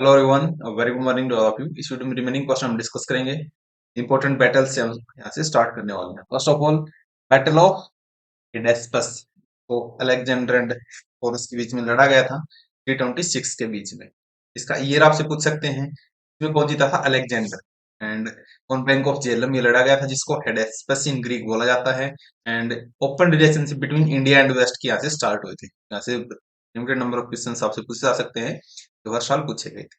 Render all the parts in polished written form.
Hello everyone, very good morning to all of you. इस video में remaining question हम discuss करेंगे। Important battle से हम यहाँ से स्टार्ट करने वाले हैं। First of all, battle of Hydaspes को अलेक्जेंडर एंड पोरस के बीच में लड़ा गया था 326 के बीच में। इसका ईयर आपसे पूछ सकते हैं। इसमें कौन जीता था? Alexander. And on bank of Jhelum ये लड़ा गया था, जिसको हेडेस्पस इन ग्रीक बोला जाता है। And open relationship between India and west की यहाँ से स्टार्ट हुई थी। यहाँ से लिमिटेड नंबर ऑफ क्वेश्चन आपसे पूछे जा सकते हैं जो हर साल पूछे गए थे।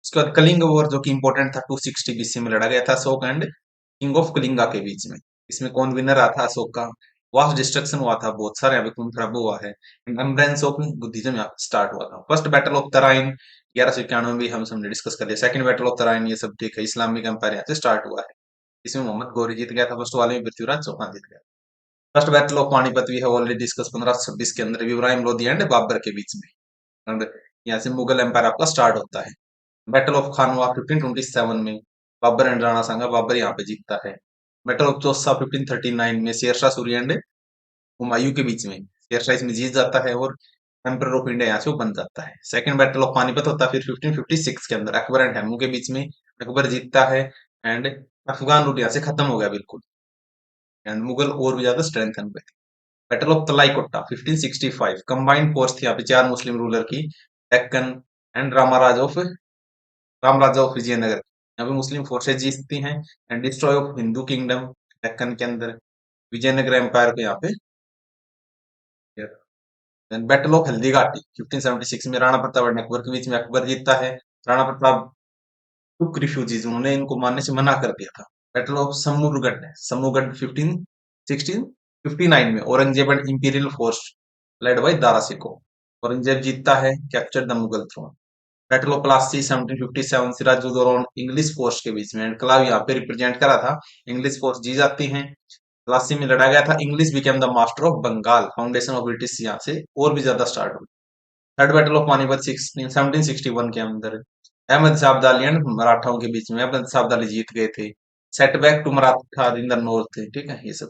उसके बाद कलिंग वॉर जो कि इंपॉर्टेंट था, 260 बीसी में लड़ा गया था Ashok and king of Kalinga के बीच में। इसमें कौन विनर रहा था? अशोक का। वास्ट डिस्ट्रक्शन हुआ था, बहुत सारे यहाँ पे खून खराब हुआ है। एम्ब्रेंस ऑफ बुद्धिज्म यहाँ पे स्टार्ट हुआ था। फर्स्ट बैटल ऑफ तराइन 1191 में भी हमने डिस्कस कर लिया। सेकंड बैटल ऑफ तराइन ये सब ठीक है, इस्लामिक एम्पायर यहाँ से स्टार्ट हुआ है। इसमें मोहम्मद गौरी जीत गया था फर्स्ट वाले में, पृथ्वीराज चौहान जीत गया। फर्स्ट बैटल ऑफ पानीपत भी है ऑलरेडी डिस्कस 1526 के अंदर, इब्राहिम लोधी एंड बाबर के बीच में। एंड यहाँ से मुगल एम्पायर आपका स्टार्ट होता है। बैटल ऑफ खानवा 1527 में बाबर एंड राणा सांगा, बाबर यहाँ पे जीतता है। बैटल ऑफ चौसा 1539 में शेरशाह सूरी एंड हुमायूं के बीच में शेरशाह इसमें जीत जाता है और एम्पर ऑफ इंडिया यहाँ से वो बन जाता है। सेकंड बैटल ऑफ पानीपत होता है फिर 1556 के अंदर, अकबर एंड हेमू के बीच में। अकबर जीतता है एंड अफगान रूट यहाँ से खत्म हो गया बिल्कुल। एंड मुगल और भी ज्यादा स्ट्रेंथन हुए। Battle of Talikota 1565 combined force थी यहाँ पे चार मुस्लिम रूलर की, डेक्कन एंड राम राजा ऑफ विजयनगर। यहाँ पे मुस्लिम फोर्सेज जीतती हैं and destroy of Hindu kingdom Deccan के अंदर, विजयनगर एम्पायर को यहाँ पे। बैटल ऑफ हल्दी घाटी 1576 में राणा प्रताप और अकबर के बीच में, अकबर जीतता है। राणा प्रताप टुक रिफ्यूजीज, उन्होंने इनको मारने से मना कर दिया था। बैटल ऑफ समूगढ़ 1559 में Aurangzeb and imperial force led by Dara Shikoh. Aurangzeb जीतता है, capture the Mughal throne. Battle of Plassey 1757 Sirajuddaulah English force के बीच में, एंड क्लाव यहाँ पे रिप्रेजेंट करा था। इंग्लिश फोर्स जीत जाती हैं। प्लासी में लड़ा गया था। English became the master of Bengal, foundation of British यहाँ से और भी ज्यादा स्टार्ट हुई। थर्ड बैटल ऑफ पानीपत 1761 के अंदर अहमद शाह अब्दाली एंड मराठाओं के बीच में, अहमद शाह अब्दाली जीत गए थे। Setback to Maratha in the north, ठीक है ये सब।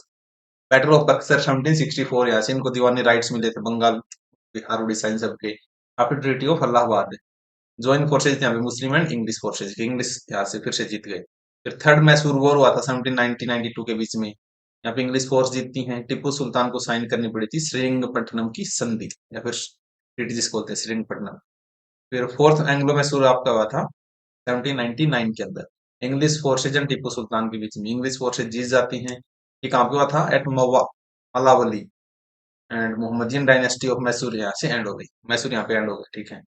बैटल ऑफ बक्सर 1764, यहाँ से इनको दीवानी राइट्स मिले थे बंगाल बिहार उड़ीसा इन सब के। After treaty of Allahabad join forces थे यहाँ पे Muslim and English forces, English यहाँ से फिर से जीत गए। फिर थर्ड मैसूर वॉर हुआ था 1792 के बीच में। यहाँ पे इंग्लिश फोर्स जीतती हैं। टिप्पू सुल्तान को साइन करनी पड़ी थी श्रीरंगपट्टनम की संधि, या फिर ट्रीटी जिसको बोलते हैं श्रीरंगपट्टनम। फिर फोर्थ एंग्लो मैसूर आपका हुआ था 1799 के अंदर, इंग्लिश फोर्सेज एंड टिप्पू सुल्तान के बीच में। इंग्लिश फोर्सेज जीत जाती हैं। ये कहाँ पे हुआ था? At Malavalli. And Mohammedan dynasty of Mysore यहाँ से एंड हो गई। मैसूर यहाँ पे एंड हो गई, ठीक है।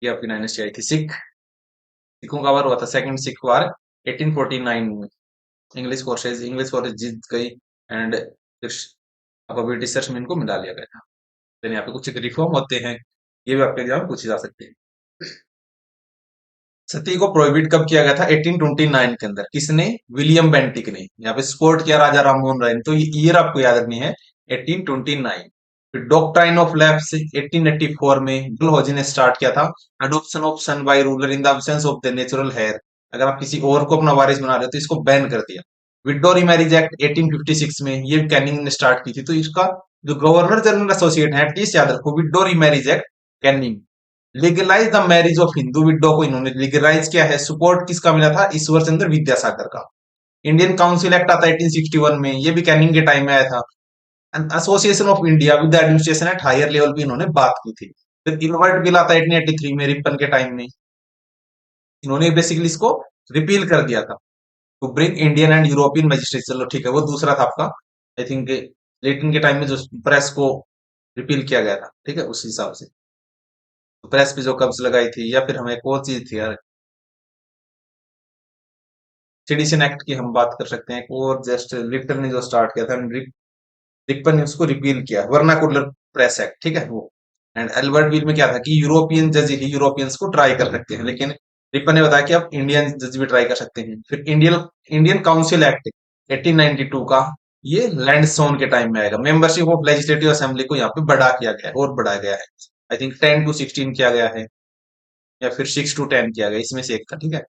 ये आपकी डायनेस्टी आई थी। सिखों का वार हुआ था सेकंड सिख वार 1849 में। इंग्लिश फोर्सेज जीत गई एंड फिर आपका ब्रिटिशर्स में इनको मिला लिया गया था। फिर यहाँ पे कुछ रिफॉर्म होते हैं, ये भी आपके एग्जाम में पूछे जा सकते हैं। सती को प्रोहिबिट कब किया गया था? 1829 के अंदर। किसने? विलियम बेंटिक ने। यहाँ पे सपोर्ट किया राजा राममोहन राय ने। तो ये ईयर आपको याद रखनी है 1829। फिर डॉक्ट्राइन ऑफ लैप्स 1884 में डलहौजी ने स्टार्ट किया था। Adoption of son by ruler in the absence of the natural heir, अगर आप किसी और को अपना वारिस बना रहे हो तो इसको बैन कर दिया। विडो रीमैरिज एक्ट 1856 में, ये कैनिंग ने स्टार्ट की थी। तो इसका जो गवर्नर जनरल एसोसिएट है, एटलीस्ट याद रखो, widow remarriage act Canning. Legalize the marriage of Hindu widow को इन्होंने लीगलाइज किया है। सपोर्ट किसका मिला था? ईश्वर चंद्र विद्यासागर का। इंडियन काउंसिल एक्ट आता है 1861 में, ये भी कैनिंग के टाइम में आया था। Association of India with the administration at higher level भी इन्होंने बात की थी। फिर इनवर्ट बिल आता है 1883 में, रिपन के टाइम में। इन्होंने बेसिकली इसको रिपील कर दिया था, to bring Indian and European magistrate. चलो ठीक है, वो दूसरा था आपका। आई थिंक लेटिन के टाइम में जो प्रेस को रिपील किया गया था, ठीक है, उस हिसाब से तो प्रेस पे जो कब्ज लगाई थी। या फिर हमें एक और चीज थी यार, सेडिशन एक्ट की हम बात कर सकते हैं। एक और जस्ट लिटर ने जो स्टार्ट किया था, रिपन ने उसको रिपील किया, वर्नाकुलर प्रेस एक्ट, ठीक है वो। एंड एल्बर्ट बिल में क्या था कि यूरोपियन जज ही यूरोपियंस को ट्राई कर सकते हैं, लेकिन रिपन ने बताया कि आप इंडियन जज भी ट्राई कर सकते हैं। फिर इंडियन इंडियन काउंसिल एक्ट 1892 का, ये लैंडसोन के टाइम में आएगा। मेंबरशिप ऑफ लेजिस्लेटिव असेंबली को यहाँ पे बढ़ा किया गया है और बढ़ाया गया है। आई थिंक 10 to 16 किया गया है, या फिर 6 to 10 किया गया, इसमें से एक था, ठीक है।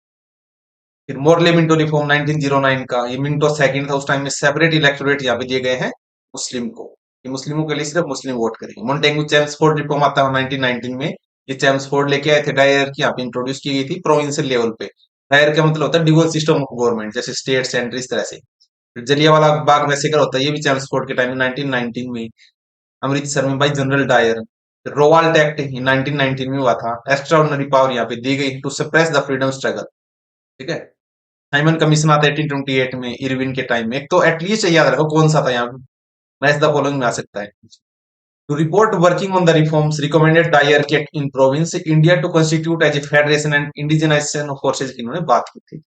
फिर मोरले मिंटो रिफॉर्म 1909 का, ये मिंटो सेकंड था उस टाइम में। सेपरेट इलेक्टोरेट यहाँ पे दिए गए हैं मुस्लिम को, ये मुस्लिमों के लिए सिर्फ मुस्लिम वोट करेंगे। मोन्टेगू चेम्सफोर्ड रिफॉर्म आता है 1919 में, ये चेम्सफोर्ड लेके आए थे डायर की, यहाँ पे इंट्रोड्यूस की गई थी प्रोविंशियल लेवल पे। डायर का मतलब होता है डिवल सिस्टम ऑफ गवर्नमेंट, जैसे स्टेट सेंटर इस तरह से। फिर जलियांवाला बाग मैसेकर होता है, ये भी चेम्सफोर्ड के टाइम में 1919 में अमृतसर में बाई जनरल डायर। रोवाल्ट एक्ट 1919 में हुआ था, एक्स्ट्रा ऑर्डिनरी पावर यहाँ पे दी गई to suppress the freedom struggle. ठीक है। साइमन कमीशन आता है 1828 में इरविन के टाइम में। एक तो एटलीस्ट याद रखो कौन सा था यहाँ पे, मैच द फॉलोइंग में आ सकता है। To report working on the reforms recommended Dyer के in province India to constitute as a federation and indigenisation of forces की इन्होंने बात की थी।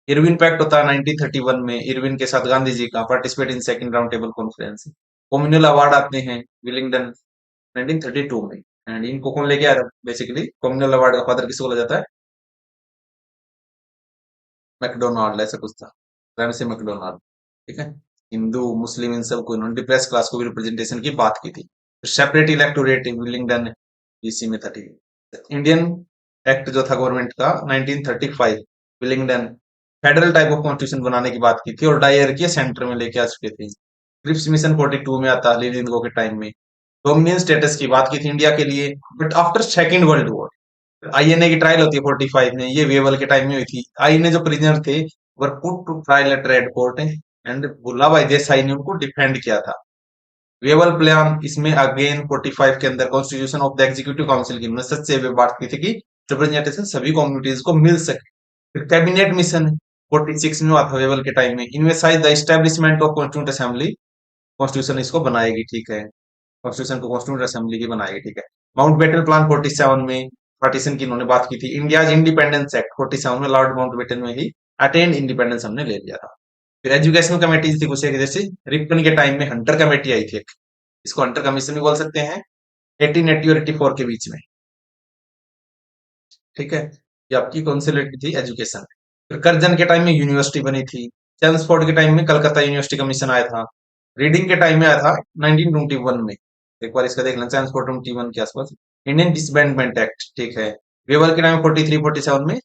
इरविन पैक्ट होता है 1931 में, इरविन के साथ गांधी जी का participate in second round table conference. Communal award आते हैं विलिंगडन 1932 में। एंड इनको कौन लेके आया था बेसिकली, कम्युनल अवार्ड का फादर किसको बोला जाता है, मैकडोनाल्ड ऐसा कुछ था, रैमसे मैकडोनाल्ड। ठीक है। हिंदू मुस्लिम इन सबको इन्होंने डिप्रेस क्लास को भी रिप्रेजेंटेशन की बात की थी। सेपरेट इलेक्टोरेट विलिंगडन बीसी में था। ठीक है। इंडियन एक्ट जो था गवर्नमेंट का 1935 Willingdon, federal type of constitution बनाने की बात की थी, और डायर के सेंटर में लेके आ चुके थे। क्रिप्स मिशन 42 में आता लिलिंगो के टाइम में। डोमिनियन स्टेटस की बात की थी इंडिया के लिए, but after second world war. INA की ट्रायल होती है 45 में, ये वेवल के टाइम में हुई थी। आईएनए जो प्रिजनर थे were put to trial at red court, and Bhulabhai Desai ने उनको डिफेंड किया था। वेवल प्लान इसमें अगेन 45 के अंदर constitution of the executive council की उन्होंने सच से बात की थी कि रिप्रेजेंटेशन सभी कम्युनिटीज को मिल सके। फिर कैबिनेट मिशन 46 में हुआ था वेवल के टाइम में, इनमें size the establishment of constituent assembly, constitution इसको बनाएगी। ठीक है। कॉन्स्टिट्यूशन को कॉन्स्टिट्यूंट असेंबली की बनाएगी। ठीक है। माउंट बेटन प्लान 47 में पार्टीशन की इन्होंने बात की थी। इंडिया इंडिपेंडेंस एक्ट 47 में लॉर्ड माउंट बेटन में ही अटेंड इंडिपेंडेंस हमने ले लिया था। फिर एजुकेशनल कमेटी थी कुछ एक, जैसे रिपन के टाइम में हंटर कमेटी आई थी एक, इसको हंटर कमीशन भी बोल सकते हैं, 1880 और 84 के बीच में। ठीक है। ये आपकी कौन सी रिलेटेड थी, एजुकेशन। फिर कर्जन के टाइम में यूनिवर्सिटी बनी थी। चैम्सफोर्ड के टाइम में कलकत्ता यूनिवर्सिटी कमीशन आया था। रीडिंग के टाइम में आया था 1921 में। एक बार इसका देख लें, चैम्सफोर्ड 21 के आसपास। Indian disbandment act. ठीक है। वेवर के टाइम में 43 47 में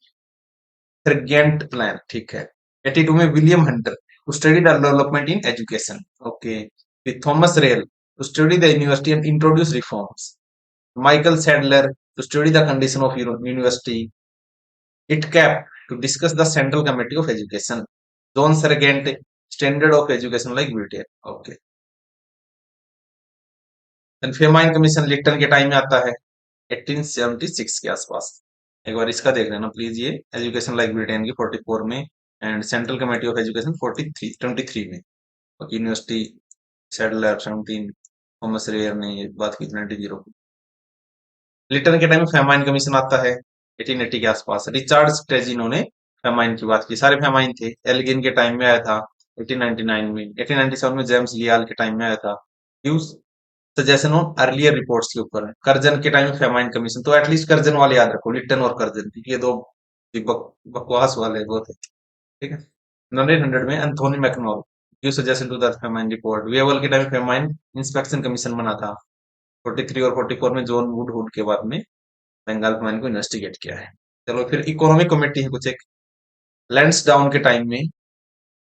ट्रिगेंट प्लान। ठीक है। 82 में William Hunter to study the development in education. Okay. फिर Thomas Raleigh to study the university and introduce reforms. Michael Sadler to study the condition of university. ITCAP to discuss the Central Committee of Education. John Sargent standard of education like BTEC. Okay. Then famine commission Lipton के time में आता है 1876 के आसपास। एक बार इसका देख लेना प्लीज, ये एजुकेशन लाइक ब्रिटेन की 44 में, and central committee of education 23 में। यूनिवर्सिटी सैडलर 17, थॉमस रेयर ने ये बात की 90। लिटन के टाइम में फेमाइन कमीशन आता है 1880 के आसपास। रिचार्ड स्ट्रेजिनो ने फेमाइन की बात की, सारे फेमाइन थे। एल्गिन के टाइम में आया था 1899 में। 1897 में जेम्स लियाल के टाइम में आया था। Use suggestion on earlier reports के ऊपर है। कर्जन के टाइम में फेमाइन कमीशन, तो एटलीस्ट कर्जन वाले याद रखो, लिटन और कर्जन, क्योंकि ये दो बकवास वाले बहुत है। ठीक है। 1900 में Anthony MacDonnell use suggestion to the famine report. Wavell के टाइम फेमाइन इंस्पेक्शन कमीशन बना था 43 और 44 में। जॉन वुडहुड के बाद में बंगाल प्लान को इन्वेस्टिगेट किया है। चलो फिर इकोनॉमिक कमेटी है कुछ एक। लैंड्स डाउन के टाइम में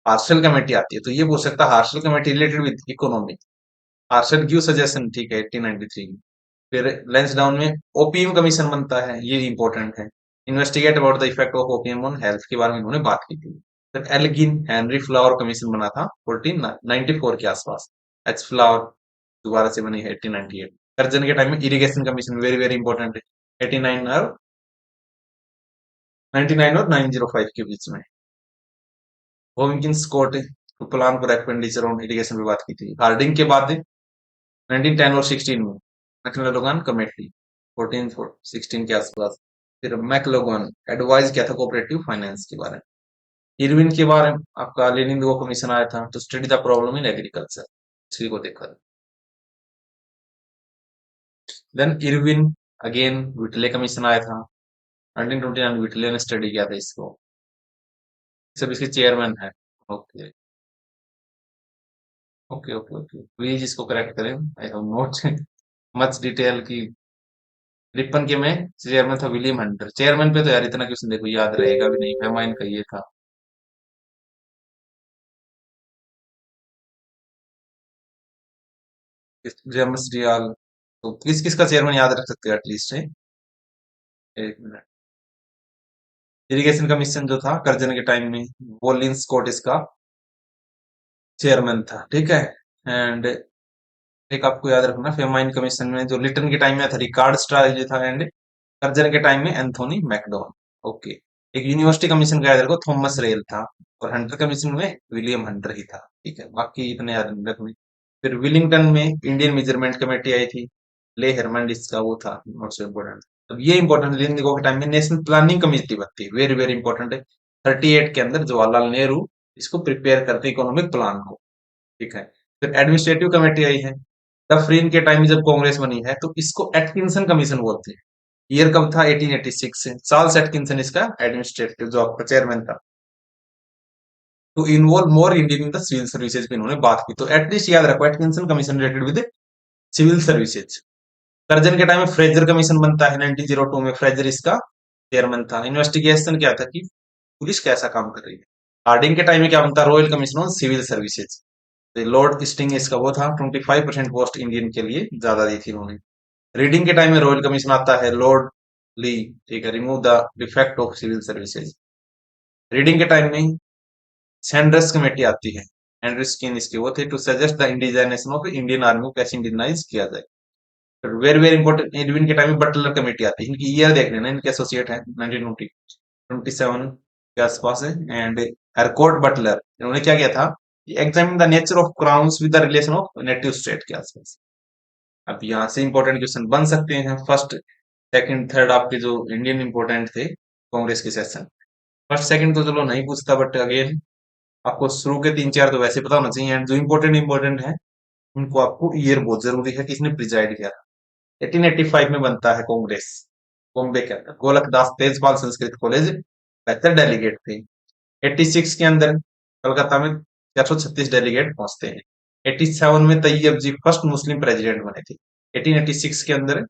हार्शल कमेटी आती है, तो ये बोल सकता है Herschell committee related with economy. Herschell give suggestion. ठीक है। 1893 में। फिर लैंड्स डाउन में ओपीएम कमीशन बनता है, ये इंपॉर्टेंट है। Investigate about the effect of opium on health के बारे में इन्होंने बात की थी। फिर एल्गिन हेनरी फ्लावर कमीशन बना था 1494 के आसपास। एच फ्लावर दोबारा से बनी है 1898। कर्जन के टाइम में irrigation commission very very important है 89 और 99 और 905 के बीच में। Hopkins court plan for expenditure on irrigation पे बात की थी। हार्डिंग के बाद 1910 और 16 में मैक्लोगन कमेटी 14 16 के आसपास। फिर मैक्लोगन एडवाइज किया था कोऑपरेटिव फाइनेंस के बारे में। इरविन के बारे में आपका लेनिन वो कमीशन आया था to study the problem in agriculture, इसी को देखा। Then Irwin again Whitley commission आया था 1929, विटले ने स्टडी किया था इसको, सब इसके चेयरमैन है। Okay okay okay okay, please इसको करेक्ट करें, I have note much detail की। रिपन के में चेयरमैन था विलियम हंटर। चेयरमैन पे तो यार इतना क्वेश्चन देखो याद रहेगा भी नहीं, फेमाइन का ये था। जेम्स डियाल, तो किस किस का चेयरमैन याद रख सकते हो एटलीस्ट है। एक मिनट। इरिगेशन कमीशन जो था करजन के टाइम में, वो लिन स्कॉट इसका चेयरमैन था, ठीक है। एंड एक आपको याद रखना, फेमाइन कमीशन में जो लिटन के टाइम में था रिकार्ड स्ट्रैटेजी था, एंड कर्जन के टाइम में एंथोनी मैकडॉन। ओके। एक यूनिवर्सिटी कमीशन का याद रखो, थॉमस रेल था। और हंटर कमीशन में विलियम हंटर ही था, ठीक है, बाकी इतने याद नहीं रखने। फिर विलिंगटन में इंडियन मेजरमेंट कमेटी आई थी, ले हरमंड इसका वो था, नॉट सो इम्पोर्टेंट। अब ये इंपॉर्टेंट, लिंगो के टाइम में नेशनल प्लानिंग कमेटी बनती है, वेरी वेरी इंपॉर्टेंट है। 38 के अंदर जवाहरलाल नेहरू इसको प्रिपेयर करते इकोनॉमिक प्लान को, ठीक है। फिर एडमिनिस्ट्रेटिव कमेटी आई है, डफरीन के टाइम में जब कांग्रेस बनी है तो इसको एटकिंसन कमीशन बोलते हैं। ईयर कब था? 1886 से। चार्ल्स एटकिंसन इसका एडमिनिस्ट्रेटिव जो आपका चेयरमैन था। To involve more Indian in the civil services पे इन्होंने बात की, तो एटलीस्ट याद रखो Atkinson commission related with civil services. Curzon के टाइम में फ्रेजर कमीशन बनता है 1902 में, फ्रेजर इसका चेयरमैन था। इन्वेस्टिगेशन क्या था कि पुलिस कैसा काम कर रही है। हार्डिंग के टाइम में क्या बनता है? Royal commission on civil services. Lord Hastings इसका वो था, 25% पोस्ट इंडियन के लिए ज्यादा दी थी उन्होंने। रीडिंग के टाइम में रॉयल कमीशन आता है, लॉर्ड ली, ठीक है, remove the defect of civil services. Reading के टाइम में सैंडर्स कमेटी आती है, एंड्रू स्किन इसके वो थे, to suggest the indigenisation of Indian army को कैसे इंडियनाइज किया जाए। वेरी वेरी इंपॉर्टेंट, एडविन के टाइम में बटलर कमेटी आती है, इनकी ईयर देख लेना, इनके एसोसिएट है 1927 के आसपास है। एंड हरकोर्ट बटलर, इन्होंने क्या किया था? Examine the nature of crowns with the relation of native state के आसपास। अब यहाँ से इंपॉर्टेंट क्वेश्चन बन सकते हैं, फर्स्ट सेकंड थर्ड आपके जो इंडियन इंपॉर्टेंट थे कांग्रेस के सेशन। फर्स्ट सेकंड तो चलो नहीं पूछता, बट अगेन आपको शुरू के 3-4 तो वैसे पता होना चाहिए, एंड जो इंपॉर्टेंट इंपॉर्टेंट है उनको आपको ईयर बहुत जरूरी है, किसने प्रिजाइड किया। 1885 में बनता है कांग्रेस, बॉम्बे के अंदर। गोलक दास तेजपाल संस्कृत कॉलेज बेहतर डेलीगेट थे। 86 के अंदर कलकत्ता में 436 डेलीगेट पहुंचते हैं। 87 में तैयब जी फर्स्ट मुस्लिम प्रेसिडेंट बने थे। 1886 के अंदर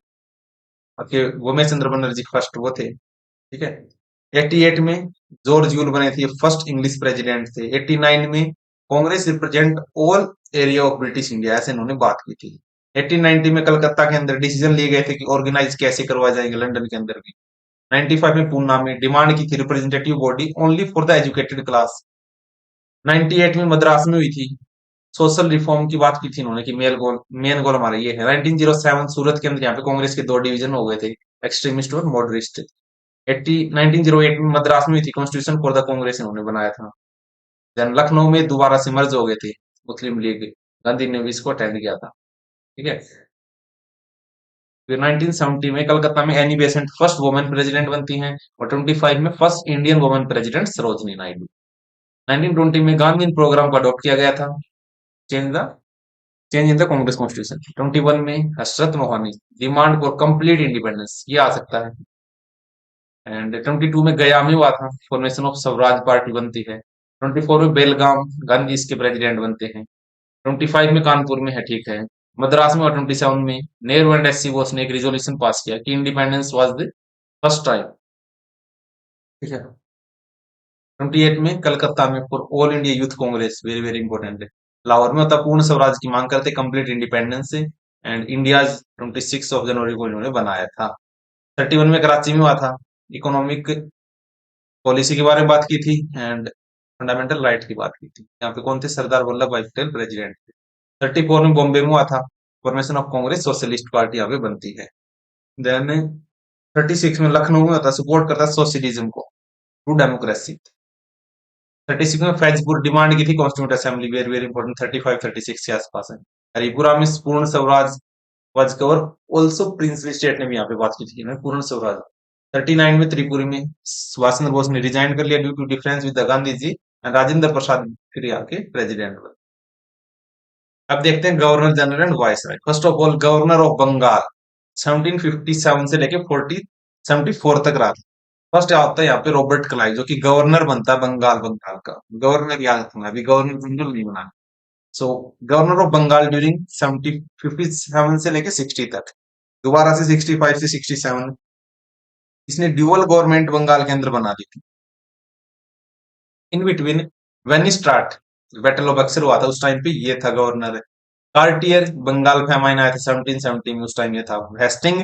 आपके गोमेश चंद्र बनर्जी फर्स्ट वो थे, ठीक है। 88 में जॉर्ज यूल बने थे, फर्स्ट इंग्लिश प्रेसिडेंट थे। 89 में Congress represent all area of British India, ऐसे इन्होंने बात की थी। 1890 में कलकत्ता के अंदर डिसीजन लिए गए थे कि ऑर्गेनाइज कैसे करवा जाएंगे, लंदन के अंदर भी। 95 में पूना में डिमांड की थी representative body only for the educated class. 98 में मद्रास में हुई थी, सोशल रिफॉर्म की बात की थी इन्होंने कि मेन गोल हमारा ये है। 1907 सूरत के अंदर यहाँ पे कांग्रेस के 2 डिवीजन हो गए थे, एक्सट्रीमिस्ट और मॉडरेट। 1908 में मद्रास में हुई थी कॉन्स्टिट्यूशन फॉर द कांग्रेस, इन्होंने बनाया था। देन लखनऊ में दोबारा से मर्ज हो गए थे मुस्लिम लीग, गांधी ने भी इसको अटेंड किया था, ठीक है। फिर 1970 में कलकत्ता में Annie Besant first women president बनती हैं, और 25 में first Indian women president Sarojini Naidu. 1920 में गांधी प्रोग्राम को अडॉप्ट किया गया था, change the change in the Congress constitution. 21 में हसरत Mohani demand for complete independence, ये आ सकता है। एंड 22 में गया में हुआ था, फॉर्मेशन ऑफ स्वराज पार्टी बनती है। 24 में बेलगाम, गांधी इसके प्रेसिडेंट बनते हैं। 25 में कानपुर में है, ठीक है। मद्रास में, और 27 में नेहरू एंड एससी बोस ने एक रिजोल्यूशन पास किया कि independence was the first time, ठीक है। 28 में कलकत्ता में for all India youth Congress, very very important है। लाहौर में होता पूर्ण स्वराज की मांग करते, कंप्लीट इंडिपेंडेंस से। एंड इंडिया 26 ऑफ जनवरी को इन्होंने बनाया था। 31 में कराची में हुआ था, इकोनॉमिक पॉलिसी के बारे में बात की थी, एंड फंडामेंटल राइट की बात की थी। यहाँ पे कौन थे? सरदार वल्लभ भाई पटेल प्रेसिडेंट थे। 34 में बॉम्बे में हुआ था, formation of Congress socialist party यहाँ पे बनती है। देन 36 में लखनऊ में होता, सपोर्ट करता सोशलिज्म को, ट्रू डेमोक्रेसी। 36 में फैजपुर डिमांड की थी constituent assembly, very very important, 35-36 के आसपास है। हरिपुरा में पूर्ण Swaraj was cover, also princely state ने भी यहाँ पे बात की थी ना, पूर्ण स्वराज। 39 में त्रिपुरी में सुभाष चंद्र बोस ने रिजाइन कर लिया due to difference with Gandhi ji, and Rajendra Prasad फिर यहाँ के प्रेसिडेंट बने। अब देखते हैं governor general and viceroy. First of all governor of Bengal 1757 से लेके 74 तक रहा। फर्स्ट आता है यहाँ पे रॉबर्ट क्लाइव, जो कि गवर्नर बनता है बंगाल, बंगाल का गवर्नर याद रखना, अभी गवर्नर जनरल नहीं बना। सो गवर्नर ऑफ बंगाल ड्यूरिंग 57 से लेके 60 तक, दोबारा से 65 से 67 इसने ड्यूअल गवर्नमेंट बंगाल के अंदर बना दी थी। In between when start battle of Buxar हुआ था, उस टाइम पे ये था गवर्नर। कार्टियर बंगाल फैमाइन आया था 1770 में, उस टाइम ये था। हेस्टिंग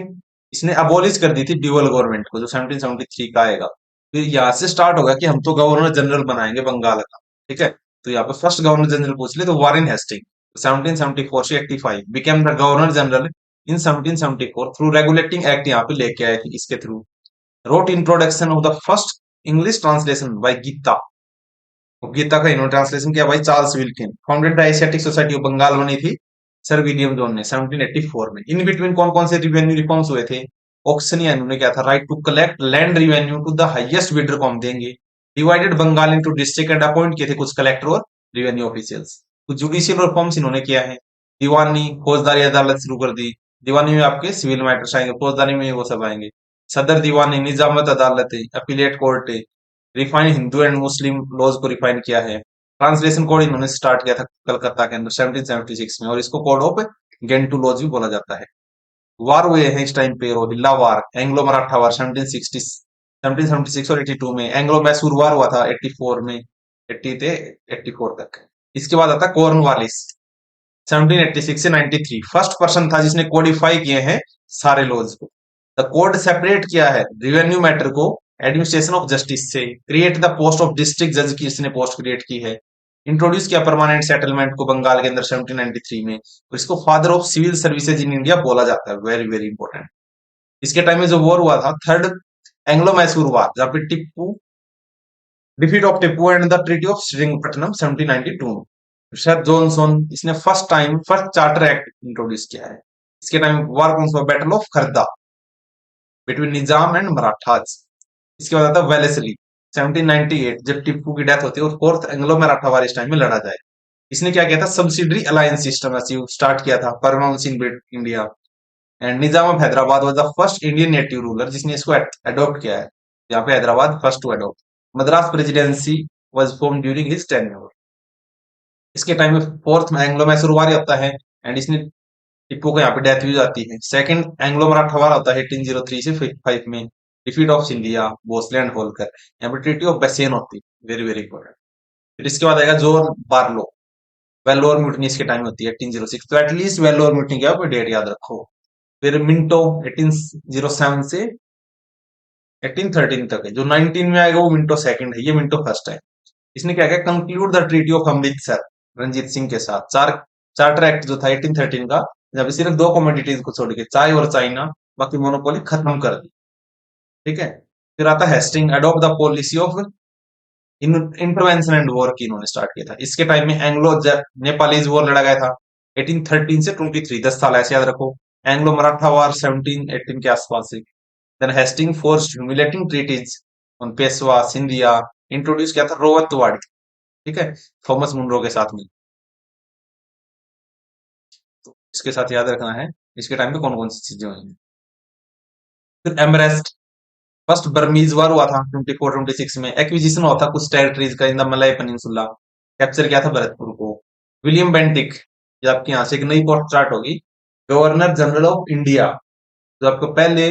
इसने अबॉलिश कर दी थी ड्यूअल गवर्नमेंट को, जो 1773 का आएगा। फिर यहाँ से स्टार्ट होगा कि हम तो गवर्नर जनरल बनाएंगे बंगाल का। ठीक है, तो यहाँ पे फर्स्ट गवर्नर जनरल पूछ ले तो वारेन हेस्टिंग 1774 से 85 became the governor general in 1774 through regulating act यहाँ पे लेके आए थे इसके through. Wrote introduction of the first English translation by Gita. Gita का इन्होंने ट्रांसलेशन किया भाई Charles Wilkin. Founded the Asiatic society of Bengal बनी थी सर विलियम जॉन ने 1784 में। इन बिटवीन कौन कौन से रिवेन्यू रिफॉर्म्स हुए थे? ऑक्शनिया इन्होंने क्या था, right to collect land revenue to the highest bidder को हम देंगे। Divided Bengal into district and appoint किए थे कुछ कलेक्टर और रिवेन्यू ऑफिशियल्स। कुछ जुडिशियल रिफॉर्म्स इन्होंने किया है। दीवानी फौजदारी अदालत शुरू कर दी। दीवानी में आपके सिविल मैटर्स आएंगे, फौजदारी में वो सब आएंगे। सदर Diwani, Nizamat Adalat, appellate court, refine Hindu and Muslim laws को रिफाइन किया है। ट्रांसलेशन कोड इन्होंने स्टार्ट किया था कलकत्ता के अंदर 1776 में, और इसको कोड ऑफ गेंटू लॉज भी बोला जाता है। वार हुए हैं इस टाइम पे, रोहिल्ला वार, एंग्लो मराठा वार 1776 और 82 में। एंग्लो मैसूर वार हुआ था 84 में, 80 से 84 तक। इसके बाद आता कॉर्नवालिस 1786 से 93। फर्स्ट पर्सन था जिसने कोडिफाई किए हैं सारे लॉज को। द कोड सेपरेट किया है रिवेन्यू मैटर को एडमिनिस्ट्रेशन ऑफ जस्टिस से। Create the post of district जज की इसने पोस्ट क्रिएट की है। इंट्रोड्यूस किया परमानेंट सेटलमेंट को बंगाल के अंदर 1793 में। और इसको father of civil services in India बोला जाता है, वेरी वेरी इंपॉर्टेंट। इसके टाइम में जो वॉर हुआ था थर्ड एंग्लो मैसूर वार, जहां पे Tipu defeat of Tipu and the treaty of Srirangapatna 1792 में। सर जॉनसन इसने फर्स्ट चार्टर एक्ट इंट्रोड्यूस किया है। इसके टाइम वार कौन सा, battle of Kharda between Nizam and Marathas. इसके बाद आता है वेलेस्ली 1798, जब टिप्पू की डेथ होती है, और फोर्थ एंग्लो मराठा वार इस टाइम में लड़ा जाए। इसने क्या किया था, subsidiary alliance system achieve start किया था, permanence in India. And Nizam of Hyderabad was the first Indian native ruler जिसने इसको अडॉप्ट किया है। यहाँ पे Hyderabad first to adopt. Madras presidency was form during his tenure. इसके टाइम में फोर्थ एंग्लो मैसूर वार होता है, एंड इसने टिप्पू को यहाँ पे डेथ भी हो जाती है। सेकंड एंग्लो मराठा वार होता है 1803 से 5 में। Defeat of Scindia, Bhonsle and Holkar. यहाँ पे ट्रीटी ऑफ बेसेन होती है, वेरी वेरी इंपॉर्टेंट। फिर इसके बाद आएगा जोर बार्लो, वेल्लोर म्यूटनी इसके टाइम होती है 1806। तो एटलीस्ट वेल्लोर म्यूटनी क्या डेट याद रखो। फिर मिंटो 1807 से 1813 तक है। जो 19 में आएगा वो मिंटो सेकंड है, ये मिंटो फर्स्ट है। इसने क्या किया, conclude the treaty of Amritsar Ranjit Singh के साथ। चार्टर एक्ट जो था 1813 का, जब सिर्फ दो कमोडिटीज को छोड़ के, चाय और चाइना, बाकी मोनोपोली खत्म कर दी। ठीक है। फिर आता है Hastings, adopt the policy of intervention and war की इन्होंने स्टार्ट किया था। इसके टाइम में एंग्लो नेपालीज वॉर लड़ा गया था 1813 से 23, 10 साल ऐसे याद रखो। एंग्लो मराठा वार 1718 के आसपास से। Then Hastings forced humiliating treaties on Peshwa Scindia, introduce किया था रोवतवाड़ी। ठीक है, थॉमस मुनरो के साथ में। तो इसके साथ याद रखना है इसके टाइम पे कौन कौन सी चीजें हुई हैं। फिर एमरेस्ट, फर्स्ट बर्मीज वार हुआ था 24-26 में। एक्विजिशन हुआ था कुछ टेरिटरीज का in the Malay peninsula. Capture किया था भरतपुर को। विलियम बेंटिक, ये आपके यहाँ से एक नई पोस्ट स्टार्ट होगी, गवर्नर जनरल ऑफ इंडिया। जो आपको पहले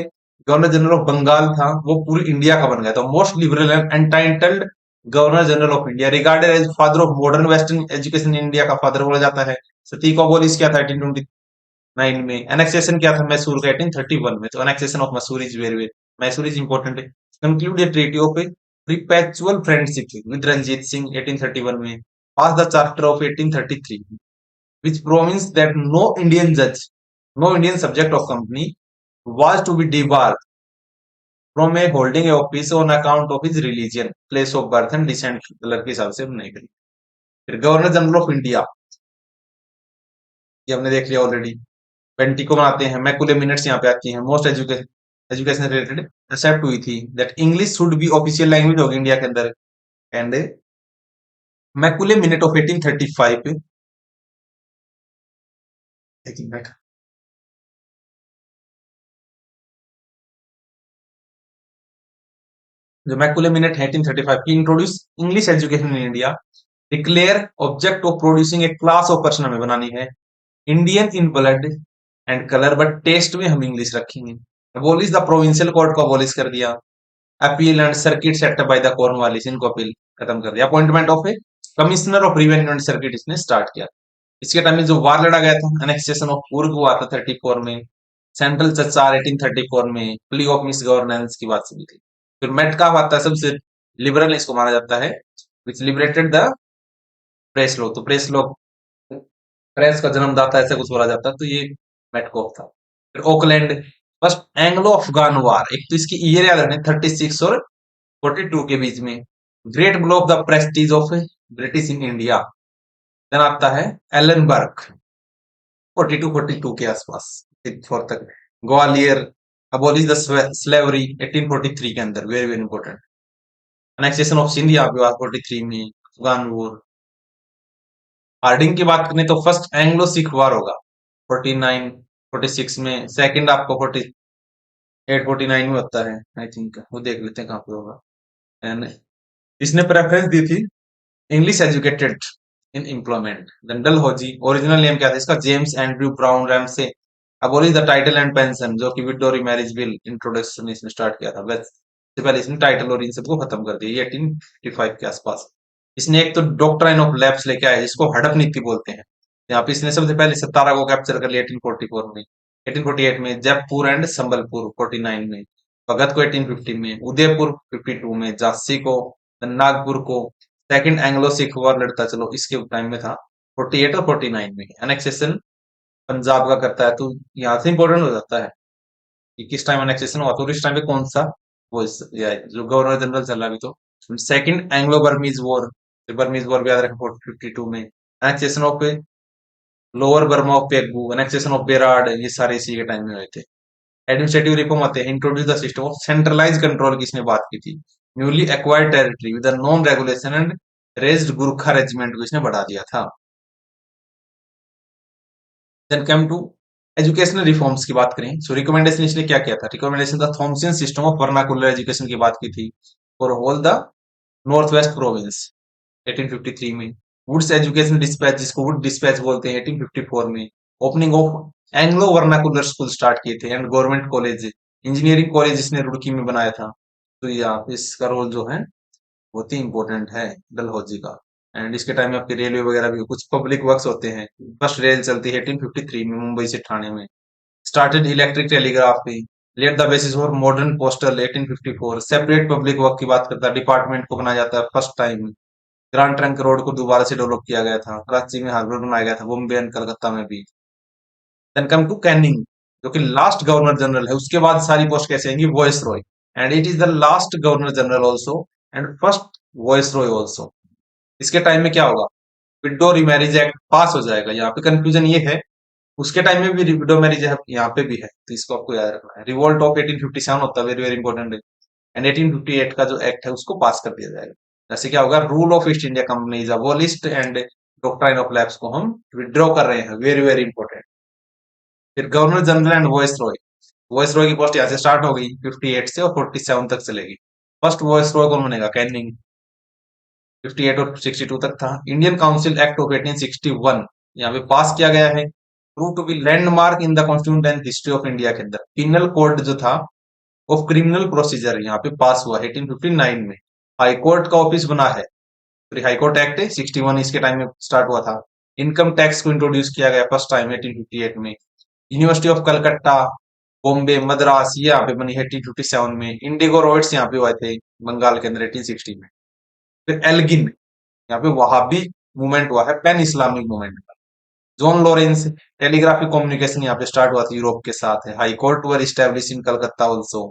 गवर्नर जनरल ऑफ बंगाल था, वो पूरी इंडिया का बन गया था। Most liberal and entitled governor general of India, regarded as father of modern western education in India का फादर बोला जाता है। सती को अबॉलिश किया था 1829 में। एनेक्सेशन किया था मैसूर का 1831 में। तो annexation of Mysore is very very, Mysore is important है। Conclude a treaty of a perpetual friendship with Ranjit Singh 1831 में। Pass the charter of 1833 which promised that no Indian judge, no Indian subject of company was to be debarred from a holding a office on account of his religion, place of birth and descent colour के हिसाब से नहीं करी। फिर governor general of India, ये हमने देख लिया ऑलरेडी। पेंटी को बनाते हैं। मैकुले मिनट्स यहाँ पे आती हैं। मोस्ट एजुकेशन रिलेटेड एक्सेप्ट हुई थी that English should be official language होगी इंडिया के अंदर। एंड मैकुले मिनट ऑफ 1835, एक मिनट, जो मैकुले मिनट है 1835 की, introduce English education in India. Declare object of producing a class of person, हमें बनानी है Indian in blood and colour, but taste में हम इंग्लिश रखेंगे। अबॉलिश द प्रोविंशियल कोर्ट को अबॉलिश कर दिया। Appeal and circuit setup by the Cornwallis, इनको अपील खत्म कर दिया। Appointment of a commissioner of revenue and circuit इसने स्टार्ट किया। इसके टाइम में जो वार लड़ा गया था, एनेक्सेशन ऑफ कुर्ग हुआ था 34 में। सेंट्रल चर्चा 1834 में, प्ली ऑफ मिस गवर्नेंस की बात हुई थी। फिर मेटकाफ आता है, सबसे लिबरल इसको माना जाता है, विच लिबरेटेड द प्रेस लॉ। तो प्रेस लॉ, प्रेस का जन्मदाता ऐसा कुछ बोला जाता है, तो ये मेटकाफ था। फिर ओकलैंड, फर्स्ट एंग्लो अफगान वार, एक तो इसकी ईयर याद रखना 36 और 42 के बीच में। Great blow of the prestige of British in India. Then आता है एलनबर्ग, 42-42 के आसपास, 4 तक। ग्वालियर, अबॉलिश द स्लेवरी 1843 के अंदर, very very important. Annexation of Sindh यहाँ पे 43 में, अफगान वॉर। हार्डिंग की बात करें तो फर्स्ट एंग्लो सिख वार होगा 49 46 में, सेकंड आपको 48 49 में होता है आई थिंक, वो देख लेते हैं कहाँ पे होगा। एंड इसने प्रेफरेंस दी थी English educated in employment. Then Dalhousie, original name क्या था इसका, James Andrew Brown Ramsay. Abolish the title and pension, जो कि विडोरी मैरिज बिल इंट्रोडक्शन इसने स्टार्ट किया था, बस से पहले इसने टाइटल और इन सबको खत्म कर दिया, ये 1855 के आसपास। इसने एक तो डॉक्ट्राइन ऑफ लैप्स लेके आया, जिसको हड़प नीति बोलते हैं। यहाँ पे इसने सबसे पहले सतारा को कैप्चर कर लिया 1844 में, 1848 में जयपुर एंड संबलपुर 49 में, भगत को 1850 में, उदयपुर 52 में, झांसी को, नागपुर को। सेकंड एंग्लो सिख वॉर लड़ता, चलो इसके टाइम में था 48 और 49 में। एनेक्सेशन पंजाब का करता है, तो यहाँ से इंपॉर्टेंट हो जाता है कि किस टाइम एनेक्सेशन हुआ, तो इस टाइम पे कौन सा वो जो गवर्नर जनरल चल रहा है अभी। तो second Anglo Burmese war, Burmese war भी याद रखें 52 में। Annexation of lower Burma of Pegu, annexation of Berar, ये सारे इसी के टाइम में हुए थे। एडमिनिस्ट्रेटिव रिफॉर्म आते हैं, introduce the system of centralize control की इसने बात की थी। Newly acquired territory with non regulation and raised Gurkha regiment को इसने बढ़ा दिया था। Then come to educational reforms की बात करें, सो रिकमेंडेशन इसने क्या किया था, recommendation the Thomson system of vernacular education की बात की थी for whole the north west province 1853 में। वुड्स एजुकेशन डिस्पैच, जिसको वुड डिस्पैच बोलते हैं, 1854 में। Opening of Anglo vernacular school start किए थे, and government college, engineering college इसने रुड़की में बनाया था। तो यहाँ इसका रोल जो है बहुत ही इंपॉर्टेंट है डलहौजी का। एंड इसके टाइम में आपके रेलवे वगैरह भी कुछ पब्लिक वर्क्स होते हैं। फर्स्ट रेल चलती है 1853 में मुंबई से ठाणे में। Started electric telegraphy, let the basis for modern postal 1854। Separate public work की बात करता है, डिपार्टमेंट को बनाया जाता है first time. Grand trunk road को दोबारा से डेवलप किया गया था, कराची में हार्बर बनाया गया था, बॉम्बे एंड कलकत्ता में भी। देन कम टू कैनिंग, जो कि लास्ट गवर्नर जनरल है, उसके बाद सारी पोस्ट कैसे आएंगी, voice Roy, and it is the last governor general also and first voice Roy also. इसके टाइम में क्या होगा, विडो रिमैरिज एक्ट पास हो जाएगा। यहाँ पे कंफ्यूजन ये है, उसके टाइम में भी विडो मैरिज यहाँ पे भी है, तो इसको आपको याद रखना है। रिवोल्ट ऑफ 1857 होता है, वेरी वेरी इंपॉर्टेंट है। एंड 1858 का जो एक्ट है उसको पास कर दिया जाएगा। जैसे क्या होगा, rule of east India company abolished and doctrine of lapse को हम विड्रॉ कर रहे हैं, वेरी वेरी इंपॉर्टेंट। फिर governor general and voice Roy, voice Roy की पोस्ट यहाँ से स्टार्ट हो गई 58 से और 47 तक चलेगी। फर्स्ट वॉइस रॉय कौन बनेगा, कैनिंग, 58 और 62 तक था। इंडियन काउंसिल एक्ट ऑफ 1861 यहाँ पे पास किया गया है, prove to be landmark in the constitution and history of India के अंदर। पिनल कोड जो था ऑफ क्रिमिनल प्रोसीजर यहाँ पे पास हुआ 1859 में। हाई कोर्ट का ऑफिस बना है, फिर हाई कोर्ट एक्ट 61 इसके टाइम में स्टार्ट हुआ था। इनकम टैक्स को इंट्रोड्यूस किया गया फर्स्ट टाइम 1858 में। यूनिवर्सिटी ऑफ कलकत्ता, बॉम्बे, मद्रास, ये यहाँ पे बनी है 1857 में। इंडिगो रोड्स यहाँ पे हुए थे बंगाल के अंदर 1860 में। फिर एल्गिन, यहाँ पे वहाबी मूवमेंट हुआ है, pan Islamic movement. John Lawrence, telegraphic communication यहाँ पे स्टार्ट हुआ था यूरोप के साथ है। High court were establish in Calcutta also,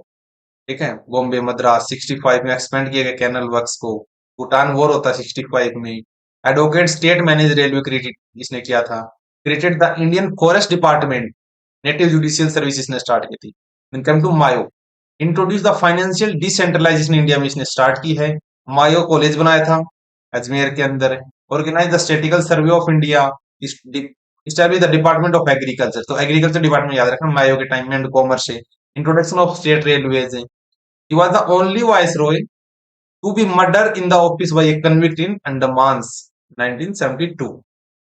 ठीक है। बॉम्बे, मद्रास 65 में एक्सपेंड किए गए कैनल वर्क्स को। भूटान वॉर होता है 65 में। Advocate state manage railway created इसने किया था। Created the Indian forest department, native judicial service इसने स्टार्ट की थी। Then come to Mayo, introduce the financial decentralization India में इसने स्टार्ट की है। मायो कॉलेज बनाया था अजमेर के अंदर। Organize the statistical survey of India, establish the department of agriculture, तो एग्रीकल्चर डिपार्टमेंट याद रखना मायो के टाइम में। एंड कॉमर्स है। इंट्रोडक्शन ऑफ स्टेट रेलवेज है। He was the only viceroy to be murdered in the office by a convict in Andamans 1972।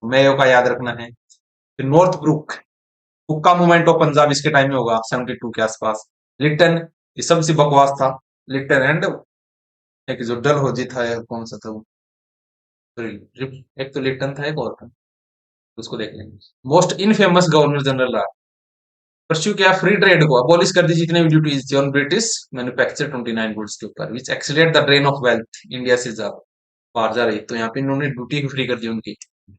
Mayo का याद रखना है। फिर नॉर्थ ब्रुक, हुक्का मूवमेंट ऑफ पंजाब इसके टाइम में होगा 72 के आसपास। लिटन, ये सबसे बकवास था। लिटन एंड एक जो डलहौजी था, यार कौन सा था वो, एक तो लिटन था, एक और था, उसको देख लेंगे। मोस्ट इनफेमस गवर्नर जनरल रहा परस्यू किया फ्री ट्रेड को, अबॉलिश कर दी जितने भी ड्यूटीज थी ऑन ब्रिटिश मैन्युफैक्चर 29 गुड्स के ऊपर, which accelerate the drain of wealth India से जा बाहर जा रही, तो यहाँ पे इन्होंने ड्यूटी फ्री कर दी उनकी।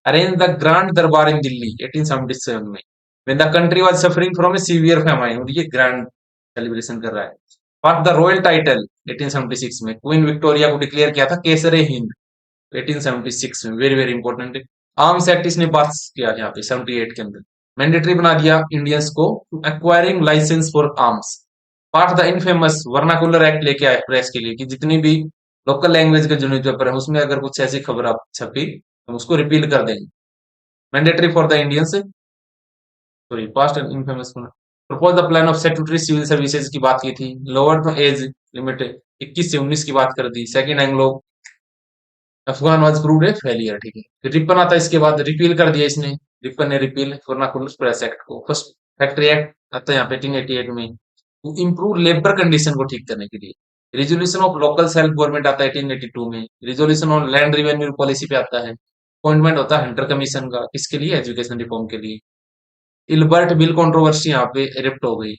अरेंज द ग्रांड दरबार इन दिल्ली 1877 में, when the country was suffering from a severe famine, और ये ग्रैंड सेलिब्रेशन कर रहा है। पार्ट द रॉयल टाइटल 1876 में क्वीन विक्टोरिया को डिक्लेयर किया था केसरे हिंद 1876 में, very very important. Arms act इसने पास किया यहाँ पे 78 के अंदर, मैंडेटरी बना दिया इंडियंस को acquiring licence for arms. Part the infamous vernacular act लेके आए प्रेस के लिए कि जितनी भी लोकल लैंग्वेज के जो न्यूज़पेपर है उसमें अगर कुछ ऐसी खबर आप छपी तो उसको रिपील कर देंगे। Mandatory for the Indians, sorry past and infamous propose the plan of statutory civil services की बात की थी, लोअर द एज लिमिट 21 से 19 की बात कर दी। Second Anglo Afghan was proved a failure, ठीक है। फिर रिपन आता है इसके बाद, रिपील कर दिया इसने, रिपन ने रिपील वर्नाकुलर प्रेस एक्ट को। फर्स्ट फैक्ट्री एक्ट आता है यहाँ पे 1888 में, टू इम्प्रूव लेबर कंडीशन को ठीक करने के लिए। Resolution of local self government आता है 1882 में। Resolution on land revenue policy पे आता है। अपॉइंटमेंट होता है हंटर कमीशन का, किसके लिए? एजुकेशन रिफॉर्म के लिए। इल्बर्ट बिल कंट्रोवर्सी यहाँ पे इरेप्ट हो गई।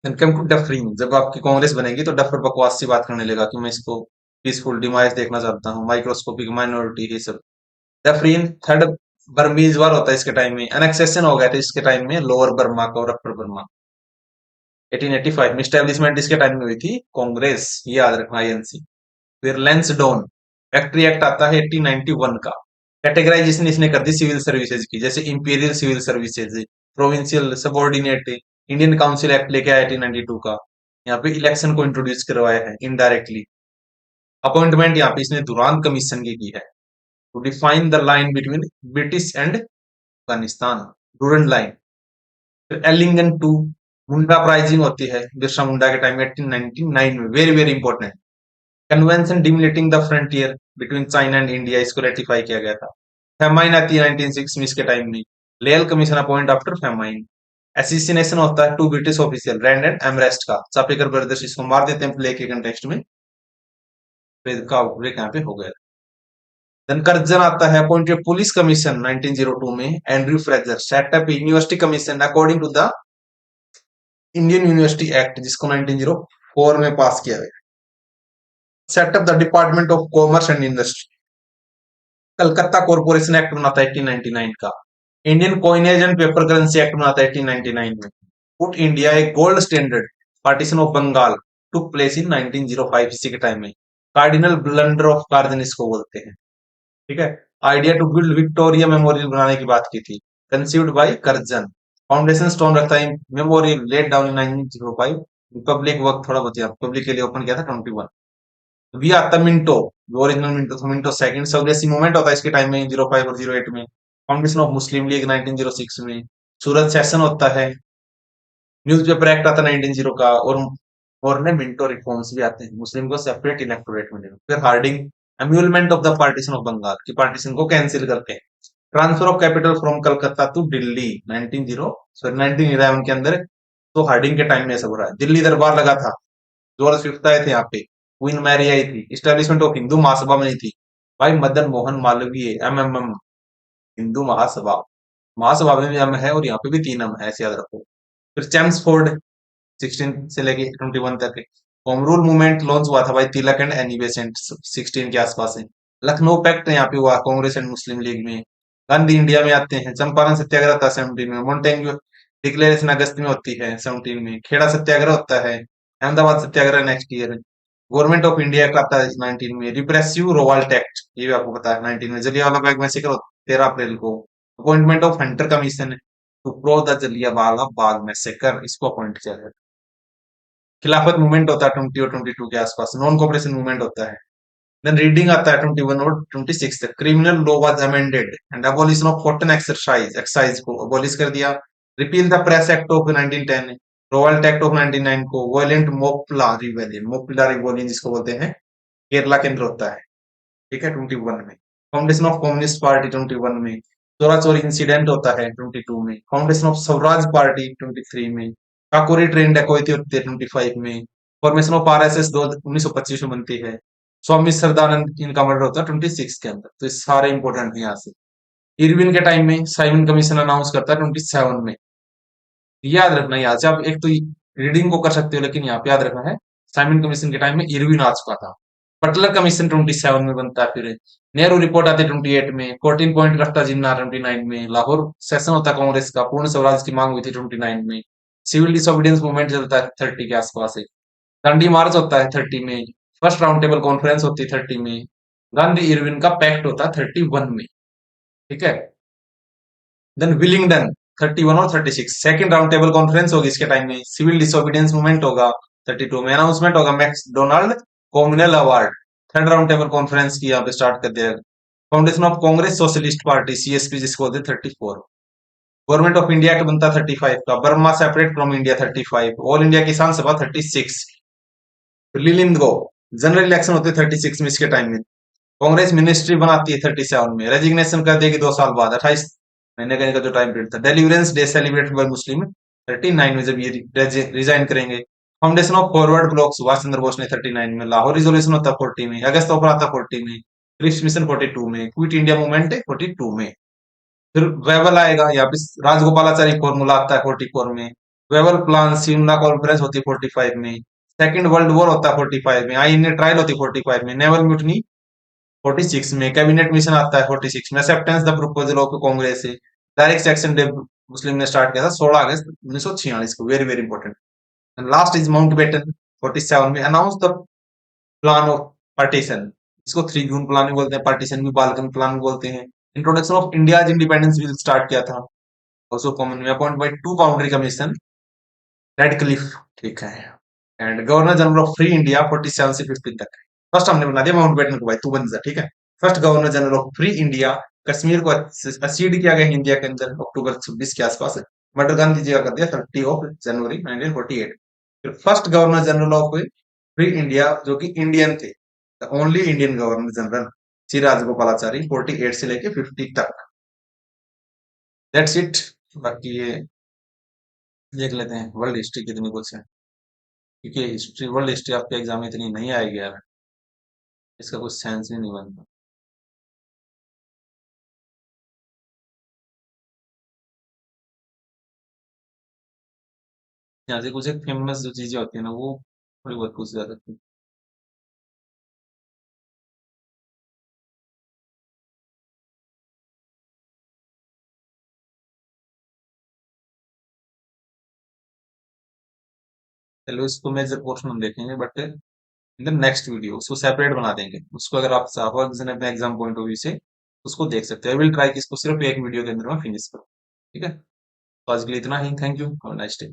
कम टू डफरिन, जब आपकी कांग्रेस बनेगी तो डफर बकवास सी बात करने लगा कि मैं इसको पीसफुल डिमाइस देखना चाहता हूँ, माइक्रोस्कोपिक माइनॉरिटी, ये सब। डफरिन थर्ड बर्मीज वार होता है इसके टाइम में, एनेक्सेशन हो गया था इसके टाइम में लोअर बर्मा का और अपर बर्मा 1885 में। स्टेब्लिशमेंट इसके टाइम में हुई थी कांग्रेस, ये याद रखना, आईएनसी। फिर लेंसडोन फैक्ट्री एक्ट आता है 1891 का। कैटेगराइजेशन इसने कर दी सिविल सर्विसेज की, जैसे imperial civil services, provincial, subordinate. Indian council act लेके आया 1892 का। यहाँ पे इलेक्शन को इंट्रोड्यूस करवाया है इनडायरेक्टली। अपॉइंटमेंट यहाँ पे इसने दुरान कमीशन की है, to define the line between British and Afghanistan, Durand line. फिर एलिंगन टू मुंडा प्राइजिंग होती है बिरसा मुंडा के टाइम में 1899 में, very very important. Convention delimiting the frontier between China and India, इसको रेटिफाई किया गया था। फेमाइन आती है 1906 में इसके टाइम में, Lyall commission appoint after famine. Assassination होता है to British official Rand and Ayerst का, चापेकर ब्रदर्स इसको मार देते हैं प्ले के कंटेक्स्ट में, फिर का आउटब्रेक यहाँ पे हो गया। देन कर्जन आता है अपॉइंटेड पुलिस कमीशन 1902 में, Andrew Fraser setup university commission according to the Indian university act, जिसको 1904 में पास किया गया। Setup the department of commerce and industry. Calcutta corporation act बनाता है 1899 का। Indian coinage and paper currency act बनाता है 1899 में। Put India a gold standard, partition of Bengal took place in 1905, इसी के टाइम में। कार्डिनल ब्लंडर ऑफ कार्जन इसको बोलते हैं, ठीक है। Idea to build Victoria memorial बनाने की बात की थी, conceived by Curzon. Foundation stone रखता है memorial laid down in 1905। Public work थोड़ा बचा, पब्लिक के लिए ओपन किया था 21। वी आता मिंटो, ओरिजिनल मिंटो था, मिंटो सेकंड स्वदेशी मूवमेंट होता है इसके टाइम में 05 और 08 में। फाउंडेशन ऑफ मुस्लिम लीग 1906 में। सूरत सेशन होता है। न्यूज़पेपर एक्ट आता है 1900 का, और ने मिंटो रिफॉर्म्स भी आते हैं, मुस्लिम को सेपरेट इलेक्टोरेट मिलेगा। फिर Hardinge annulment of the partition of Bengal की पार्टीशन को कैंसिल करते हैं। Transfer of capital from Calcutta to Delhi 1911 के अंदर, तो हार्डिंग के टाइम में ऐसा हो रहा है। दिल्ली दरबार लगा था, जॉर्ज फिफ्थ आए थे यहाँ पे, क्वीन मैरी आई थी, इस्टेब्लिशमेंट ऑफ हिंदू महासभा बनी थी, भाई मदन मोहन मालवीय, एमएमएम, हिंदू महासभा। महासभा में भी एम है और यहाँ पे भी 3 एम है, ऐसे याद रखो। फिर चैम्सफोर्ड 16 से लेके 21 तक होम रूल मूवमेंट लॉन्च हुआ था भाई, तिलक एंड एनी बेसेंट 16 के आसपास है। लखनऊ पैक्ट यहाँ पे हुआ कांग्रेस एंड मुस्लिम लीग में। गांधी इंडिया में आते हैं। चंपारण सत्याग्रह था 17 में। मोन्टेन्ग्यू डिक्लेरेशन अगस्त में होती है 17 में। खेड़ा सत्याग्रह होता है। Ahmedabad Satyagraha next year. Government of India का आता है 19 में। रिप्रेसिव रोवाल्ट एक्ट, ये भी आपको पता है 19 में। जलियांवाला बाग मैसेकर 13 अप्रैल को। Appointment of Hunter commission to probe the Jallianwala Bagh massacre, इसको अपॉइंट किया गया। खिलाफत मूवमेंट होता है 20 और 22 के आसपास। नॉन कोऑपरेशन मूवमेंट होता है। देन रीडिंग आता है 21 और 26 तक। Criminal law was amended and abolition of cotton excise को अबॉलिश कर दिया। Repeal the press act of 1910, Rowlatt act of 99 को। वायलेंट मोपला रिवॉल्यूशन जिसको बोलते हैं, केरला के अंदर होता है, ठीक है 21 में। फाउंडेशन ऑफ कम्युनिस्ट पार्टी 21 में। चोरा चोरी इंसिडेंट होता है 22 में। फाउंडेशन ऑफ स्वराज पार्टी 23 में। काकोरी ट्रेन डकैती होती है 25 में। फॉर्मेशन ऑफ आरएसएस 1925 में बनती है। स्वामी श्रद्धानंद इनका मर्डर होता है 26 के अंदर। तो ये सारे इंपॉर्टेंट है यहाँ से। इरविन के टाइम में साइमन कमीशन अनाउंस करता है 27 में। याद रखना, यहाँ से आप एक तो रीडिंग को कर सकते हो, लेकिन यहाँ पे याद रखना है साइमन कमीशन के टाइम में इरविन आ चुका था। बटलर कमीशन 27 में बनता है, फिर नेहरू रिपोर्ट आती है 28 में, 14 पॉइंट करता जिन्ना 29 में, लाहौर सेशन होता है कांग्रेस का, पूर्ण स्वराज की मांग हुई थी 29 में, सिविल डिसोबीडियंस मूवमेंट चलता है 30 के आसपास है, दांडी मार्च होता है 30 में, फर्स्ट राउंड टेबल कॉन्फ्रेंस होती है 30 में, गांधी इरविन का पैक्ट होता है 31 में। ठीक है। देन विलिंगडन 31 और 36, सेकंड राउंड टेबल कॉन्फ्रेंस होगी इसके टाइम में, सिविल डिसोबीडियंस मूवमेंट होगा 32 में, अनाउंसमेंट होगा max Donald communal award, third round table conference की यहाँ पे स्टार्ट कर दिया। Foundation of Congress socialist party CSP जिसको बोलते हैं 34, गवर्नमेंट ऑफ इंडिया का बनता 35 का, Burma separate from India 35, all India किसान सभा 36, लिलिंद गो जनरल इलेक्शन होते 36 में इसके टाइम में, कांग्रेस मिनिस्ट्री बनाती है 37 में, रेजिग्नेशन कर देगी 2 साल बाद 28 महीने का इनका जो टाइम पीरियड था, deliverance day celebrated by Muslim 39 में जब ये रिजाइन करेंगे, foundation of forward bloc Subhas Chandra Bose ने 39 में, लाहौर रिजोल्यूशन होता है 40 में, अगस्त ऑफर आता है 40 में, क्रिप्स मिशन 42 में, क्विट इंडिया मूवमेंट है 42 में, फिर वेबल आएगा यहाँ पे, राजगोपालाचारी फॉर्मूला आता है 44 में, वेबल प्लान सिमला कॉन्फ्रेंस होती है 45 में, सेकंड वर्ल्ड वॉर होता है 45 में, आई ट्रायल होती है 45 में, नेवल म्यूटनी 46 में, कैबिनेट मिशन आता है 46 में, acceptance the proposal of Congress है, डायरेक्ट सेक्शन डे मुस्लिम ने स्टार्ट किया था 16 अगस्त 1946 को, very very important. And last is Mountbatten 47 में, announce the plan of partition, इसको 3 जून प्लान भी बोलते हैं, पार्टीशन भी बाल्कन प्लान भी बोलते हैं, introduction of India independence bill start किया था, ऑल्सो कॉमन में appoint by 2 boundary commission Radcliffe. ठीक है। And governor general of free India 47 से 50 तक। फर्स्ट हमने बना दिया माउंट बैटन को, भाई तू बन जा। ठीक है। First governor general of free India, Kashmir को असीड किया गया इंडिया के अंदर अक्टूबर 26 के आसपास, मटर गांधी जी का कर दिया 30 जनवरी 1948। फिर first governor general of free India जो कि इंडियन थे, only Indian governor general Shri Rajagopalachari 48 से लेके 50 तक। That's it. बाकी ये देख लेते हैं वर्ल्ड हिस्ट्री कितनी कुछ है, क्योंकि हिस्ट्री वर्ल्ड हिस्ट्री आपके एग्जाम में इतनी नहीं आएगी यार, इसका कुछ सेंस ही नहीं बनता। यहाँ से कुछ एक फेमस जो चीजें होती है ना, वो थोड़ी बहुत पूछ जा सकती है। चलो इसको मेजर पोर्शन हम देखेंगे, but in the next video उसको सेपरेट बना देंगे उसको, अगर आप चाहो किसी ने अपने एग्जाम पॉइंट ऑफ व्यू से उसको देख सकते हैं। आई विल ट्राई कि इसको सिर्फ एक वीडियो के अंदर में फिनिश करो। ठीक है। तो आज के लिए इतना ही। Thank you. Have a nice day.